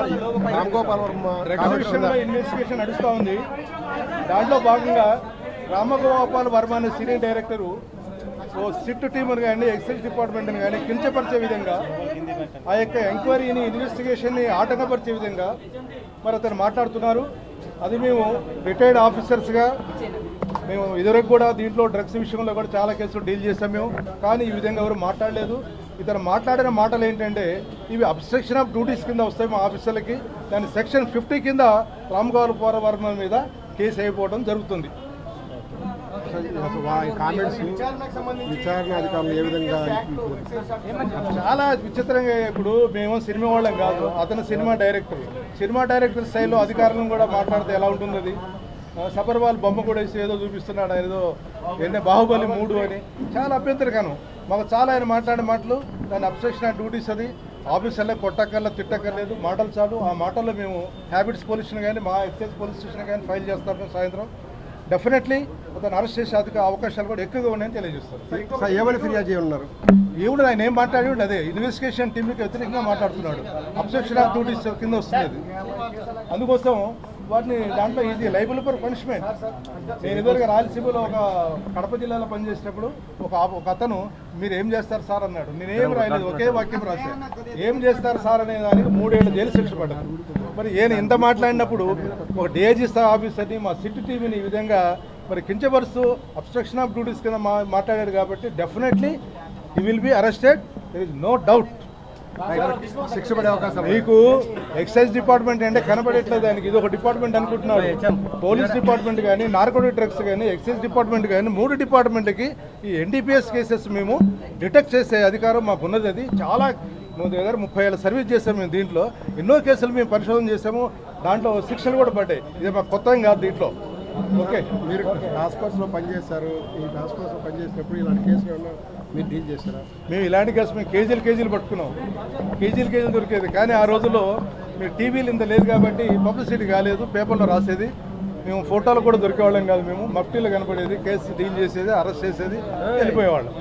Ram Varma investigation నడుస్తూ ఉంది. దాంట్లో భాగంగా రామగోపాల్ వర్మ అనే సీనియర్ డైరెక్టరు సిట్ టీమును కానీ ఎక్సైజ్ డిపార్ట్మెంట్ని కానీ కించపరిచే విధంగా ఆ యొక్క ఎంక్వైరీని ఇన్వెస్టిగేషన్ని ఆటంకపరిచే విధంగా మరి అతను మాట్లాడుతున్నారు. అది మేము రిటైర్డ్ ఆఫీసర్స్గా మేము ఇదివరకు కూడా దీంట్లో డ్రగ్స్ విషయంలో కూడా చాలా కేసులు డీల్ చేసాం మేము. కానీ ఈ విధంగా ఎవరు మాట్లాడలేదు. ఇతను మాట్లాడిన మాటలు ఏంటంటే ఇవి అబ్స్ట్రక్షన్ ఆఫ్ డ్యూటీస్ కింద వస్తాయి మా ఆఫీసర్లకి. దాని సెక్షన్ 50 కింద రామగోపాల్ వర్మ మీద కేసు అయిపోవడం జరుగుతుంది. విచారణ అధికారులు ఏ విధంగా చాలా విచిత్రంగా, ఇప్పుడు మేము సినిమా వాళ్ళం కాదు, అతను సినిమా డైరెక్టర్ స్థాయిలో అధికారులను కూడా మాట్లాడితే ఎలా ఉంటుంది? అది సబర్వాల్ బొమ్మ కూడా వేసి ఏదో చూపిస్తున్నాడు, ఏదో బాహుబలి 3 అని. చాలా అభ్యంతరకరం. మాకు చాలా ఆయన మాట్లాడే మాటలు దాని అబ్స్ట్రక్షన్ ఆఫ్ డ్యూటీస్. అది ఆఫీసర్లే కొట్టక్కర్లా తిట్టక్కర్లేదు, మాటలు చాలు. ఆ మాటల్లో మేము హ్యాబిట్స్ పోలీస్ స్టేషన్ కానీ మా ఎక్సైజ్ పోలీస్ స్టేషన్ కానీ ఫైల్ చేస్తాం సాయంత్రం. డెఫినెట్లీ అతను అరెస్ట్ చేసే అవకాశాలు కూడా ఎక్కువగా ఉన్నాయని తెలియజేస్తారు. ఏమని ఫిర్యాదు చేయనున్నారు? ఏమిటి ఆయన ఏం మాట్లాడి అదే ఇన్వెస్టిగేషన్ టీంకి వ్యతిరేకంగా మాట్లాడుతున్నాడు. అబ్స్ట్రక్షన్ ఆఫ్ డ్యూటీస్ కింద వస్తుంది. అందుకోసం వాటిని దాంట్లో ఇది లైబుల్ ఫర్ పనిష్మెంట్. నేను ఇదివరకు రాయలసీమలో ఒక కడప జిల్లాలో పనిచేసేటప్పుడు ఒక అతను మీరు ఏం చేస్తారు సార్ అన్నాడు. నేనేం రాయలేదు, ఒకే వాక్యం రాశాను. ఏం చేస్తారు సార్ అనే దానికి 3 ఏళ్ల జైలు శిక్ష పడ్డాను. మరి ఈయన ఎంత మాట్లాడినప్పుడు ఒక డిఐజీ ఆఫీసర్ని మా సిట్ టీవీని ఈ విధంగా మరి కించపరుస్తూ అబ్స్ట్రక్షన్ ఆఫ్ డ్యూటీస్ కింద మాట్లాడాడు. కాబట్టి definitely he will be arrested. There is no doubt. శిక్ష పడే అవకాశం. మీకు ఎక్సైజ్ డిపార్ట్మెంట్ అంటే కనపడట్లేదు ఆయనకి, ఇది ఒక డిపార్ట్మెంట్ అనుకుంటున్నారు. పోలీస్ డిపార్ట్మెంట్ కానీ, నార్కోటిక్ డ్రగ్స్ కానీ, ఎక్సైజ్ డిపార్ట్మెంట్ కానీ 3 డిపార్ట్మెంట్కి ఈ ఎన్డీపీఎస్ కేసెస్ మేము డిటెక్ట్ చేసే అధికారం మాకు ఉన్నది. అది చాలా దగ్గర 30 ఏళ్ళ సర్వీస్ చేసాము మేము. దీంట్లో ఎన్నో కేసులు మేము పరిశోధన చేసాము. దాంట్లో శిక్షలు కూడా పడ్డాయి. ఇది మాకు కొత్త కాదు దీంట్లో. ఓకే, మీరు టాస్క్ ఫోర్స్లో పనిచేస్తారు. ఈ టాస్క్ ఫోర్స్లో పనిచేసినప్పుడు ఇలాంటి కేసులు ఏమన్నా మీరు డీల్ చేస్తారా? మేము ఇలాంటి కేసు మేము కేజీలు పట్టుకున్నాం. కేజీలు దొరికేది. కానీ ఆ రోజుల్లో మీరు టీవీలు ఇంత లేదు కాబట్టి పబ్లిసిటీ కాలేదు, పేపర్లో రాసేది. మేము ఫోటోలు కూడా దొరికేవాళ్ళం కాదు. మేము మఫ్టీలో కనపడేది, కేసు డీల్ చేసేది, అరెస్ట్ చేసేది, వెళ్ళిపోయేవాళ్ళం.